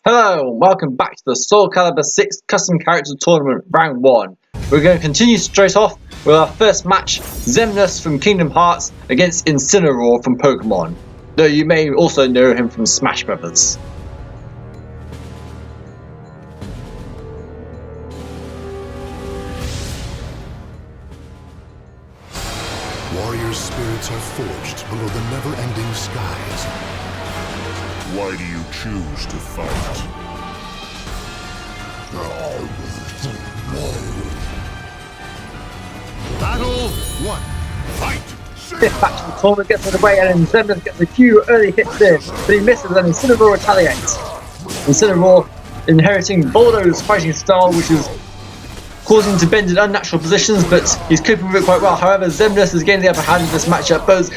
Hello and welcome back to the Soulcalibur VI Custom Character Tournament Round 1. We're going to continue straight off with our first match, Xemnas from Kingdom Hearts against Incineroar from Pokemon, though you may also know him from Smash Brothers. Warrior spirits are forged below the never-ending skies. Why do you choose to fight? Battle 1. Fight! Fifth match of the tournament gets underway and Xemnas gets a few early hits there, but he misses and Incineroar retaliates. Incineroar inheriting Boldo's fighting style, which is causing him to bend in unnatural positions, but he's coping with it quite well. However, Xemnas is gaining the upper hand in this matchup, but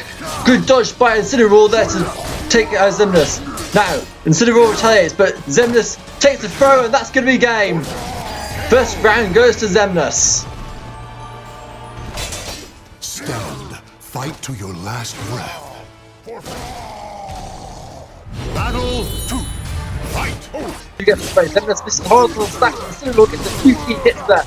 good dodge by Incineroar there to take out Xemnas. Now, Incineroar retaliates, but Xemnas takes the throw and that's going to be game. First round goes to Xemnas. Stand. Fight to your last breath. Battle 2. Fight! You get the play. Xemnas misses a horizontal stack, and Incineroar gets a few key hits there.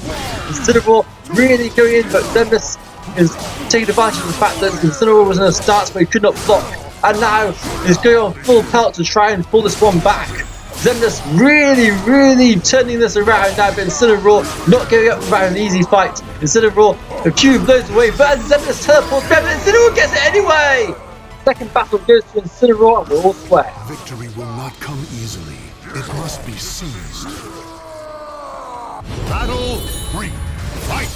Incineroar really going in, but Xemnas is taking advantage of the fact that Incineroar was in a stance where he could not block. And now he's going on full pelt to try and pull this one back. Xemnas really turning this around now, but Incineroar not giving up about an easy fight. Incineroar, the cube blows away, but Xemnas teleports back, but Incineroar gets it anyway! Second battle goes to Incineroar and we're all square. Victory will not come easily. It must be seized. Battle 3. Fight!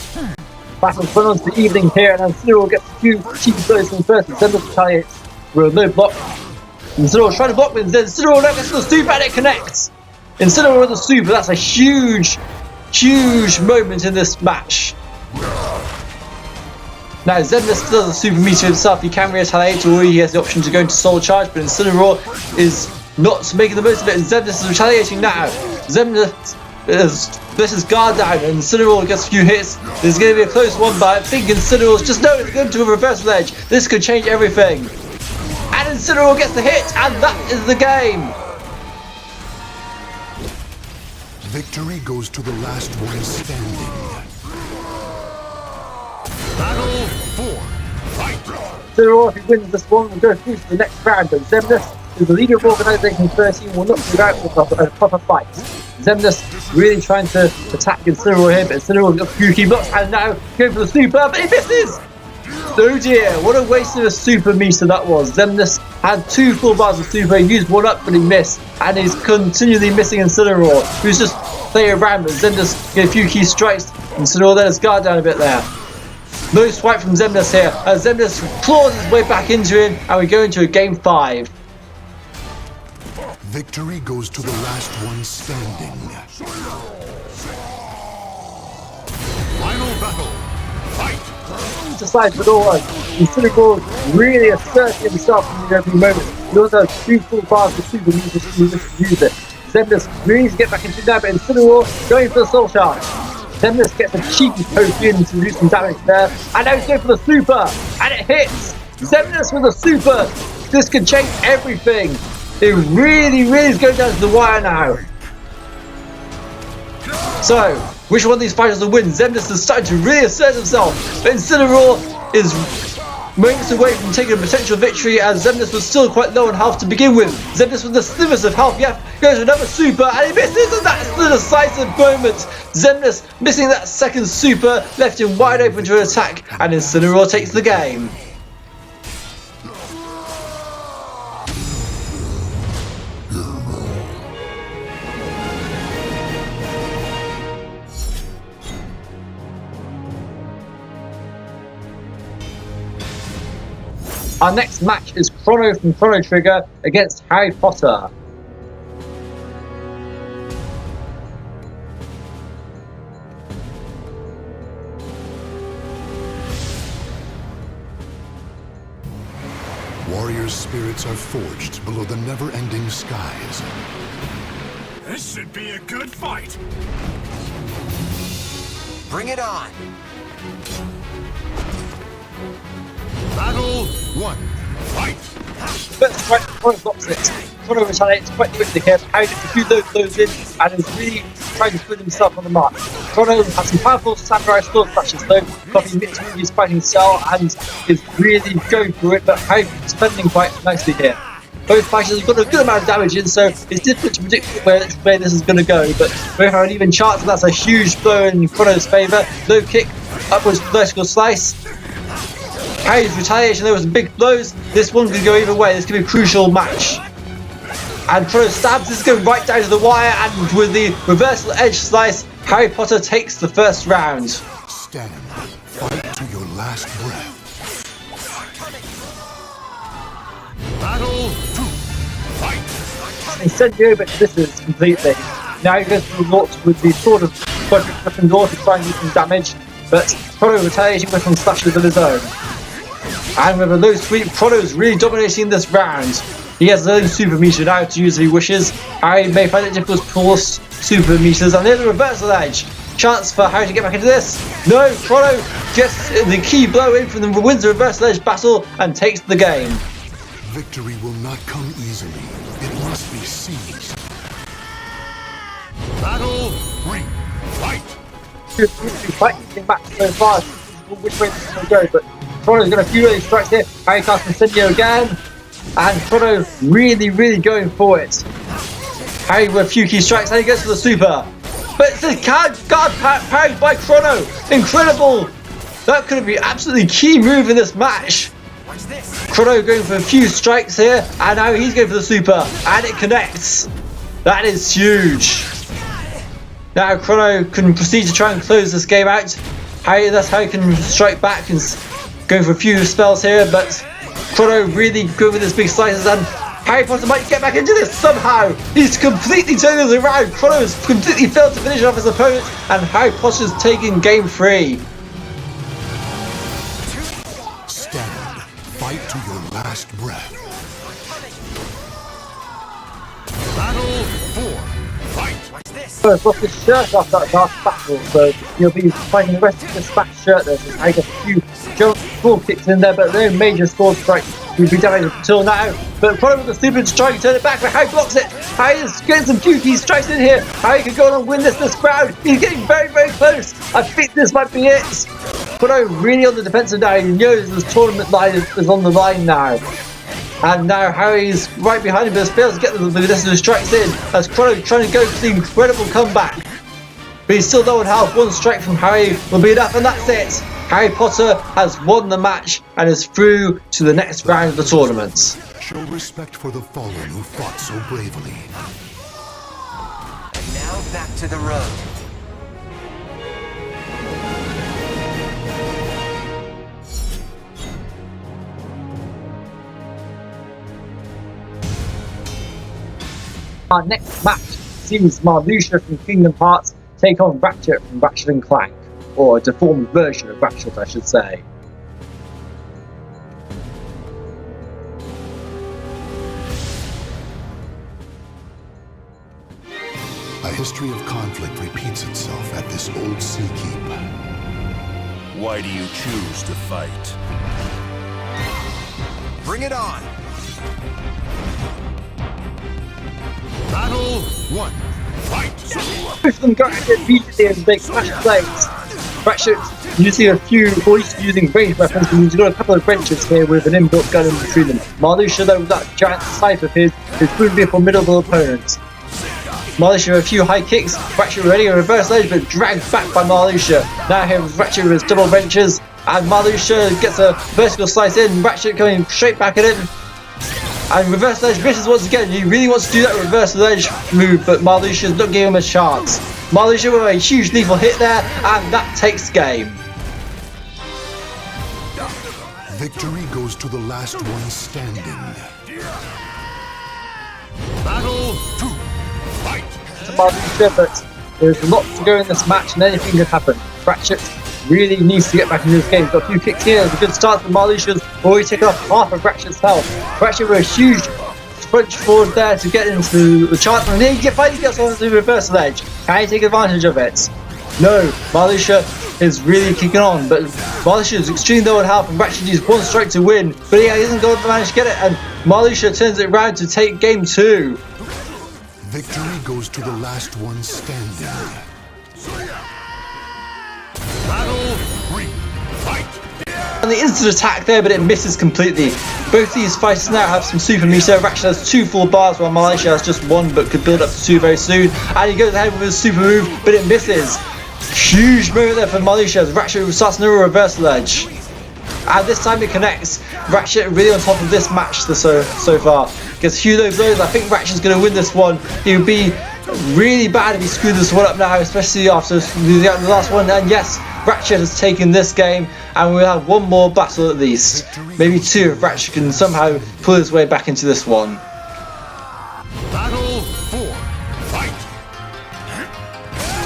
Battle's run on to the evening here, and Incineroar gets a few cheeky blows from first. Xemnas retaliates with no block. Incineroar trying to block, but Incineroar now gets to the super and it connects. Incineroar with the super, that's a huge moment in this match. Now Xemnas does a super meter himself, he can retaliate, or he has the option to go into soul charge, but Incineroar is not making the most of it, and Xemnas is retaliating now. Xemnas is guard down, and Incineroar gets a few hits. There's going to be a close one, but I think Incineroar's just no, it's going to a reverse ledge. This could change everything. And Incineroar gets the hit, and that is the game. Victory goes to the last one standing. Battle 4. Fight! Incineroar, if he wins this one, will go through to the next round, but Xemnas, who's the leader of Organisation 13, will not be out with a proper fight. Xemnas really trying to attack Incineroar here, but Incineroar got a few key blocks, and now going for the super, but he misses! Oh dear, what a waste of a super meter that was. Xemnas had 2 full bars of super, he used one up but he missed, and he's continually missing Incineroar, who's just playing around, but Xemnas get a few key strikes. Incineroar then has guard down a bit there. No swipe from Xemnas here, as Xemnas claws his way back into him, and we go into a game 5. Victory goes to the last one standing. Final battle. Fight! Decides it all. Incineroar really asserting himself in the opening moment. He also has 2 full bars of super meters to use it. Xemnas really needs to get back into that, but Incineroar going for the soul charge. Xemnas gets a cheeky poke in to do some damage there, and now he's going for the super, and it hits! Xemnas with a super! This can change everything! It really is going down to the wire now. So, which one of these fighters will win? Xemnas is starting to really assert himself, but Incineroar is moments away from taking a potential victory, as Xemnas was still quite low on health to begin with. Xemnas with the slimmest of health, goes for another super, and he misses, and that's the decisive moment. Xemnas missing that second super, left him wide open to an attack, and Incineroar takes the game. Our next match is Crono from Chrono Trigger against Harry Potter. Warrior spirits are forged below the never-ending skies. This should be a good fight. Bring it on! Battle 1. Fight! First strike, Chrono blocks it. Chrono retaliates quite quickly here. Harry gets a few those in and is really trying to put himself on the mark. Chrono has some powerful samurai sword flashes though, copying Mitsubi's fighting style and is really going for it, but Harry is defending quite nicely here. Both fighters have got a good amount of damage in, so it's difficult to predict where this is going to go, but both have an even chance, and that's a huge blow in Chrono's favour. Low kick, upwards vertical slice. Harry's retaliation, there was some big blows. This one could go either way, this could be a crucial match. And Chrono stabs, this is going right down to the wire, and with the reversal edge slice, Harry Potter takes the first round. Stand. Fight to your last breath. Battle 2. Fight. And send you over to this completely. Now he goes for the launch with the sword of Gryffindor to try and do some damage, but Chrono retaliating with some slashes of his own. And with a low sweep, Chrono is really dominating this round. He has his own super meter now to use if he wishes. Harry may find it difficult to pull super meters, and here's the reversal edge. Chance for Harry to get back into this. No, Chrono gets the key blow in from the wins the reversal edge battle and takes the game. Victory will not come easily. It must be seized. Battle 3. Fight. Fighting back so far, which way this is going to go, but Chrono's got a few early strikes here. Harry casts Incendio again, and Chrono really going for it. Harry with a few key strikes, and he goes for the super. But it's a guard parried by Chrono. Incredible! That could be absolutely key move in this match. Chrono going for a few strikes here, and now he's going for the super, and it connects. That is huge. Now Chrono can proceed to try and close this game out. That's how he can strike back and go for a few spells here, but Chrono really good with his big slices, and Harry Potter might get back into this somehow. He's completely turning this around. Chrono has completely failed to finish off his opponent, and Harry Potter's taking game 3. Stand. Fight to your last breath. Battle 4. Fight. First off his shirt after that last battle, so he'll be fighting the rest of this match shirtless. I guess a few jump full kicks in there, but no major sword strikes will be damaged until now. But Chrono with the super to try and turn it back, but Harry blocks it. Harry is getting some few key strikes in here. Harry could go on and win this round. He's getting very close. I think this might be it. Chrono really on the defensive now. He knows this tournament line is on the line now. And now Harry's right behind him, but fails to get the necessary strikes in as Chrono trying to go for the incredible comeback. But he's still low on health. One strike from Harry will be enough, and that's it. Harry Potter has won the match and is through to the next round of the tournament. Show respect for the fallen who fought so bravely. And now back to the road. Our next match sees Marluxia from Kingdom Hearts take on Ratchet from Ratchet & Clank, or a deformed version of Ratchet, I should say. A history of conflict repeats itself at this old sea keep. Why do you choose to fight? Bring it on! Battle 1. Fight! Both of them got hit immediately as they clash blades. Ratchet using a few, or using ranged weapons, and he's got a couple of wrenches here with an inbuilt gun in between them. Marluxia, though, with that giant scythe of his, is proving to be a formidable opponent. Marluxia with a few high kicks, Ratchet ready a reverse edge, but dragged back by Marluxia. Now here Ratchet with his double wrenches, and Marluxia gets a vertical slice in, Ratchet coming straight back at him. And reverse edge misses once again. He really wants to do that reverse edge move, but Marluxia's not giving him a chance. Marluxia with a huge lethal hit there, and that takes game. Victory goes to the last one standing. Battle 2. Fight! To Marluxia, but there's a lot to go in this match, and anything can happen. Ratchet really needs to get back into this game. Got a few kicks here. It's a good start for Marluxia's. Already taken off half of Ratchet's health. Ratchet with a huge punch forward there to get into the chance, and then he finally gets on the reversal edge. Can he take advantage of it? No. Marluxia is really kicking on, but Marluxia is extremely low on health, and Ratchet needs one strike to win. But yeah, he doesn't go to manage to get it, and Marluxia turns it around to take game 2. Victory goes to the last one standing. Battle 3. Fight! And the instant attack there, but it misses completely. Both these fighters now have some super meter. Ratchet has 2 full bars, while Marluxia has just 1, but could build up to 2 very soon. And he goes ahead with his super move, but it misses. Huge moment there for Marluxia as Ratchet starts another reversal edge. And this time it connects. Ratchet really on top of this match so far. Gets huge blows. I think Ratchet's going to win this one. It would be really bad if he screwed this one up now, especially after losing out in the last one. And yes, Ratchet has taken this game, and we'll have one more battle at least. Maybe 2 if Ratchet can somehow pull his way back into this one. Battle 4. Fight!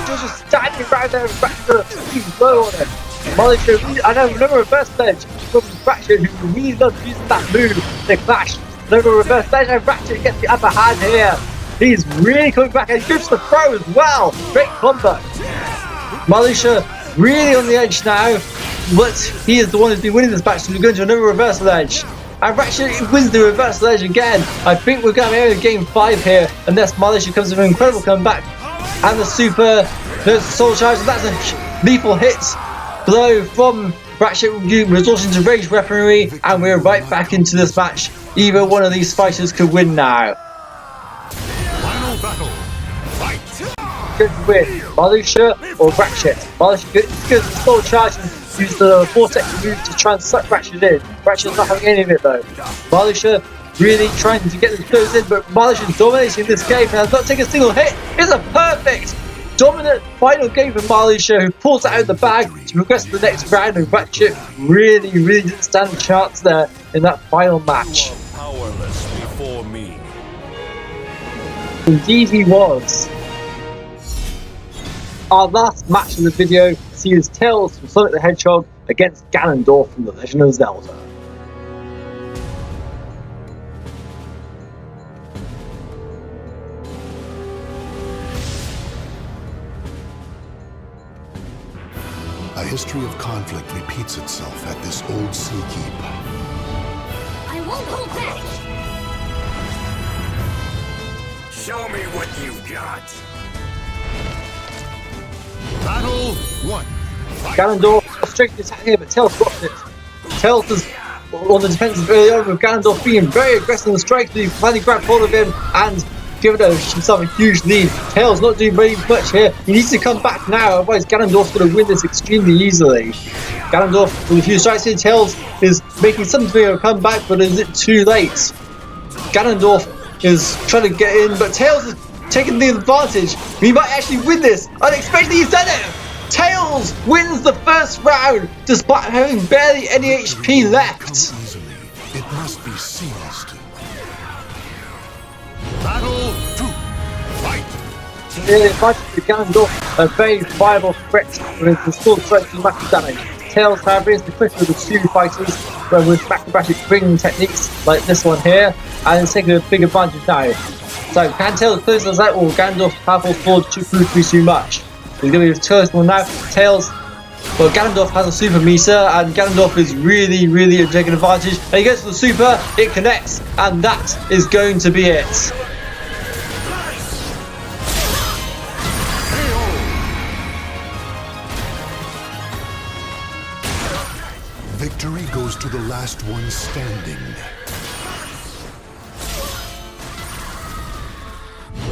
Just standing right there and Ratchet he's low on him. Marluxia, I know, another reverse ledge from Ratchet, who really loves using that move. They clash. Another reverse ledge, and Ratchet gets the upper hand here. He's really coming back, and he gives the throw as well. Great combo. Marluxia really on the edge now, but he is the one who's been winning this match, so we're going to another reverse ledge. And Ratchet wins the reverse ledge again. I think we're going to have game 5 here, unless Marluxia comes with an incredible comeback. And the super soul charge, and that's a lethal hit. Blow from Ratchet resorting to rage weaponry, and we're right back into this match. Either one of these fighters could win now. Final battle. Fight! Good to win, Marluxia or Ratchet. Marluxia goes to soul charge and uses the vortex move to try and suck Ratchet in. Ratchet's not having any of it though. Marluxia really trying to get the blows in, but Marluxia's dominating this game and has not taken a single hit. It's a perfect dominant final game for Marluxia, who pulls it out of the bag to progress to the next round, and Ratchet really didn't stand a chance there in that final match. Powerless before me. Indeed he was. Our last match in the video sees Tails from Sonic the Hedgehog against Ganondorf from The Legend of Zelda. A history of conflict repeats itself at this old sea keep. I won't hold back! Show me what you've got. Battle 1. Fight! Ganondorf straight to attack here, but Tails blocks it. Tails is on the defensive early on, with Ganondorf being very aggressive on strikes, but he finally grabbed hold of him and given himself a huge lead. Tails not doing very much here. He needs to come back now, otherwise Ganondorf's going to win this extremely easily. Ganondorf with a few strikes here. Tails is making something of a comeback, but is it too late? Ganondorf is trying to get in, but Tails is taking the advantage. He might actually win this. Unexpectedly, he's done it! Tails wins the first round despite having barely any HP left. Easily, it must be seized. Battle 2. Fight! The advantage to Ganondorf, a very viable threat with the full strength and massive damage. Tails, however, is the quicker of the 2 fighters, but with acrobatic bringing techniques like this one here, and it's taking a big advantage now. So, can Tails close this out, or Ganondorf's powerful sword to prove to be too much? He's going to be Tails one now. Tails, well, Ganondorf has a super meter, and Ganondorf is really taking advantage. And he goes for the super, it connects, and that is going to be it. Victory goes to the last one standing.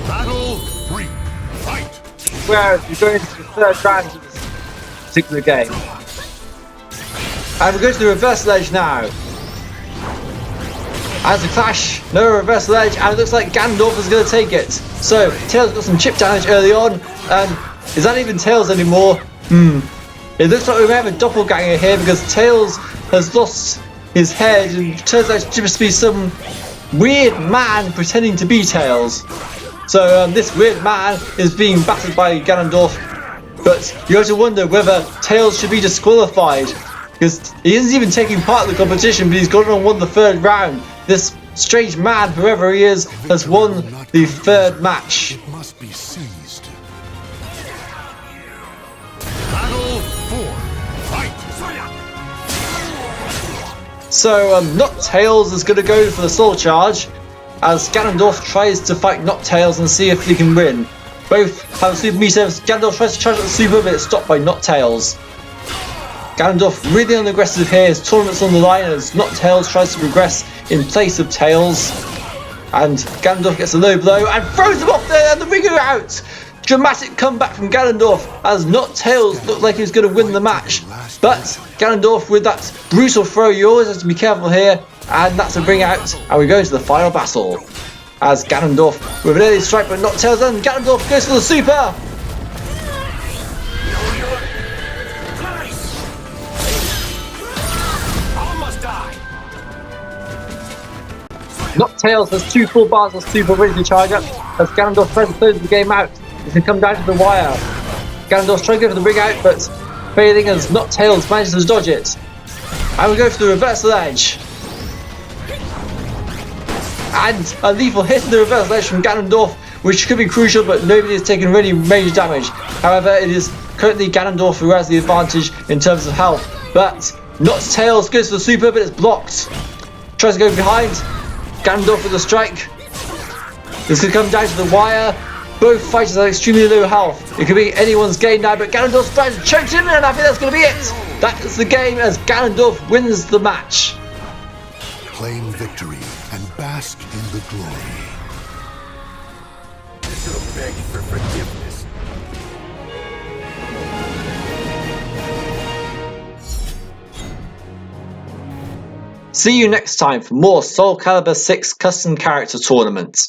Battle 3. Fight! Whereas we go into the third round of this particular game. And we're going to the reverse ledge now. As a clash, no reverse ledge, and it looks like Ganondorf is going to take it. So, Tails got some chip damage early on, and is that even Tails anymore? It looks like we may have a doppelganger here, because Tails has lost his head, and it turns out to just be some weird man pretending to be Tails. So this weird man is being battered by Ganondorf, but you have to wonder whether Tails should be disqualified, because he isn't even taking part in the competition, but he's gone on and won the third round. This strange man, whoever he is, has won the third match. It must be seized. Battle 4. Fight! So Noctails is going to go for the Soul Charge as Ganondorf tries to fight Noctails and see if he can win. Both have Super Mii Fighters. Ganondorf tries to charge at the Super, but it's stopped by Noctails. Ganondorf really unaggressive here. His tournament's on the line as Noctails tries to progress in place of Tails. And Ganondorf gets a low blow and throws him off there and the ring out! Dramatic comeback from Ganondorf as Noctails looked like he was going to win the match. But Ganondorf with that brutal throw, you always have to be careful here. And that's a ring out. And we go to the final battle. As Ganondorf with an early strike but Noctails and Ganondorf goes for the super. Noctails has 2 full bars of super ready to charge up as Ganondorf tries to close the game out. He's going to come down to the wire. Ganondorf's trying to go for the ring out, but failing as Noctails manages to dodge it. And we go for the reversal edge. And a lethal hit in the reversal edge from Ganondorf, which could be crucial, but nobody has taken really major damage. However, it is currently Ganondorf who has the advantage in terms of health. But Noctails goes for the super, but it's blocked. Tries to go behind. Ganondorf with a strike. This could come down to the wire. Both fighters are extremely low health. It could be anyone's game now, but Ganondorf's trying to choke him, and I think that's going to be it. That is the game as Ganondorf wins the match. Claim victory and bask in the glory. This'll beg for forgiveness. See you next time for more Soulcalibur VI custom character tournaments.